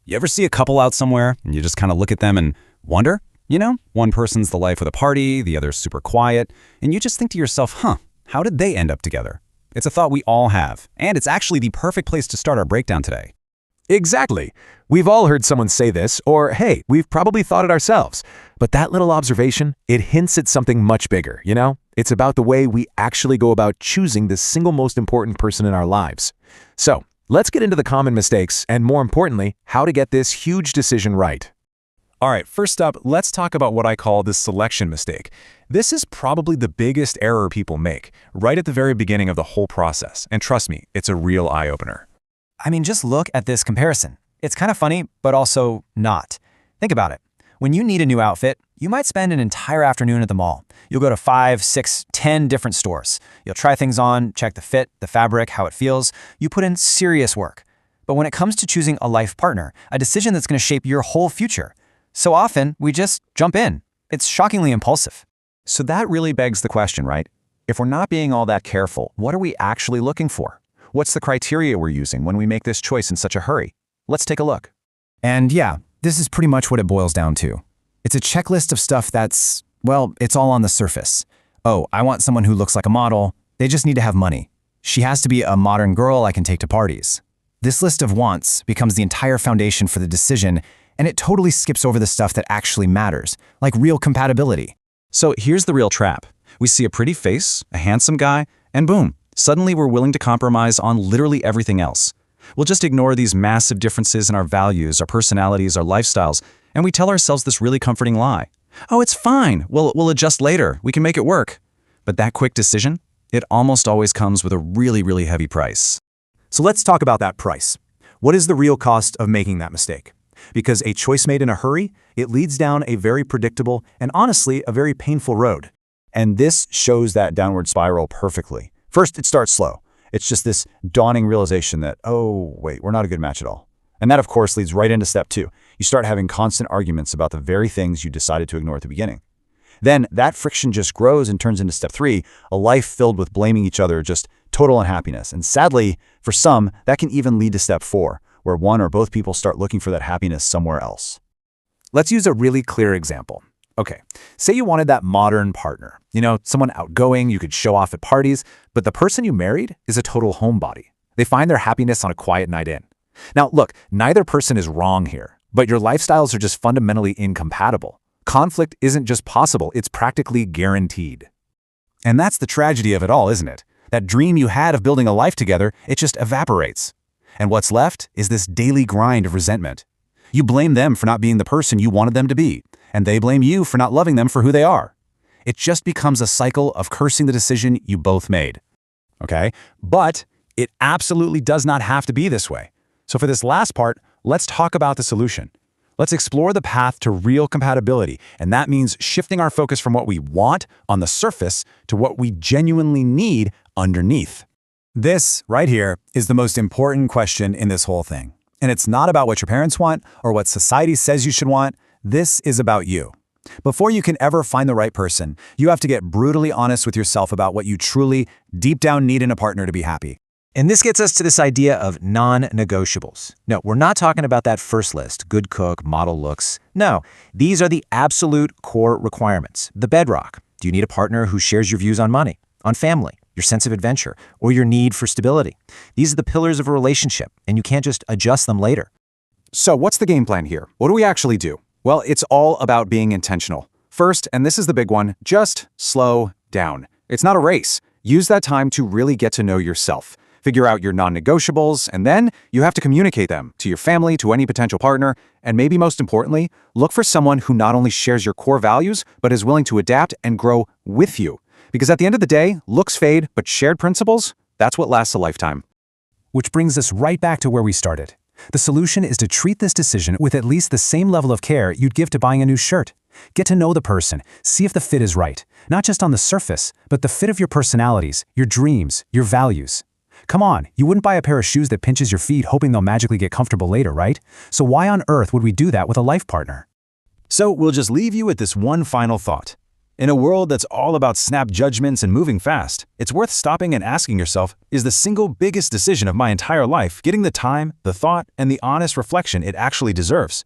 You ever see a couple out somewhere and you just kind of look at them and wonder? One person's the life of the party, the other's super quiet, and you just think to yourself, how did they end up together? It's a thought we all have, and it's actually the perfect place to start our breakdown today. Exactly. We've all heard someone say this, or hey, we've probably thought it ourselves. But that little observation, it hints at something much bigger, It's about the way we actually go about choosing the single most important person in our lives. So, let's get into the common mistakes, and more importantly, how to get this huge decision right. All right, first up, let's talk about what I call the selection mistake. This is probably the biggest error people make, right at the very beginning of the whole process. And trust me, it's a real eye-opener. Just look at this comparison. It's kind of funny, but also not. Think about it. When you need a new outfit, you might spend an entire afternoon at the mall. You'll go to 5, 6, 10 different stores. You'll try things on, check the fit, the fabric, how it feels. You put in serious work. But when it comes to choosing a life partner, a decision that's going to shape your whole future, so often we just jump in. It's shockingly impulsive. So that really begs the question, right? If we're not being all that careful, what are we actually looking for? What's the criteria we're using when we make this choice in such a hurry? Let's take a look. And yeah, this is pretty much what it boils down to. It's a checklist of stuff that's, it's all on the surface. Oh, I want someone who looks like a model. They just need to have money. She has to be a modern girl I can take to parties. This list of wants becomes the entire foundation for the decision, and it totally skips over the stuff that actually matters, like real compatibility. So here's the real trap. We see a pretty face, a handsome guy, and boom, suddenly we're willing to compromise on literally everything else. We'll just ignore these massive differences in our values, our personalities, our lifestyles, and we tell ourselves this really comforting lie. Oh, it's fine. We'll adjust later. We can make it work. But that quick decision, it almost always comes with a really, really heavy price. So let's talk about that price. What is the real cost of making that mistake? Because a choice made in a hurry, it leads down a very predictable and honestly a very painful road. And this shows that downward spiral perfectly. First, it starts slow. It's just this dawning realization that, oh, wait, we're not a good match at all. And that, of course, leads right into step 2. You start having constant arguments about the very things you decided to ignore at the beginning. Then that friction just grows and turns into step 3, a life filled with blaming each other, just total unhappiness. And sadly, for some, that can even lead to step 4, where one or both people start looking for that happiness somewhere else. Let's use a really clear example. Okay, say you wanted that modern partner, someone outgoing you could show off at parties, but the person you married is a total homebody. They find their happiness on a quiet night in. Now, look, neither person is wrong here, but your lifestyles are just fundamentally incompatible. Conflict isn't just possible, it's practically guaranteed. And that's the tragedy of it all, isn't it? That dream you had of building a life together, it just evaporates. And what's left is this daily grind of resentment. You blame them for not being the person you wanted them to be, and they blame you for not loving them for who they are. It just becomes a cycle of cursing the decision you both made. Okay? But it absolutely does not have to be this way. So for this last part, let's talk about the solution. Let's explore the path to real compatibility, and that means shifting our focus from what we want on the surface to what we genuinely need underneath. This, right here, is the most important question in this whole thing. And it's not about what your parents want or what society says you should want. This is about you. Before you can ever find the right person, you have to get brutally honest with yourself about what you truly, deep down need in a partner to be happy. And this gets us to this idea of non-negotiables. No, we're not talking about that first list, good cook, model looks. No, these are the absolute core requirements, the bedrock. Do you need a partner who shares your views on money, on family, your sense of adventure, or your need for stability? These are the pillars of a relationship, and you can't just adjust them later. So what's the game plan here? What do we actually do? Well, it's all about being intentional. First, and this is the big one, just slow down. It's not a race. Use that time to really get to know yourself. Figure out your non-negotiables, and then you have to communicate them to your family, to any potential partner, and maybe most importantly, look for someone who not only shares your core values, but is willing to adapt and grow with you. Because at the end of the day, looks fade, but shared principles, that's what lasts a lifetime. Which brings us right back to where we started. The solution is to treat this decision with at least the same level of care you'd give to buying a new shirt. Get to know the person, see if the fit is right, not just on the surface, but the fit of your personalities, your dreams, your values. Come on, you wouldn't buy a pair of shoes that pinches your feet hoping they'll magically get comfortable later, right? So why on earth would we do that with a life partner? So we'll just leave you with this one final thought. In a world that's all about snap judgments and moving fast, it's worth stopping and asking yourself, is the single biggest decision of my entire life getting the time, the thought, and the honest reflection it actually deserves?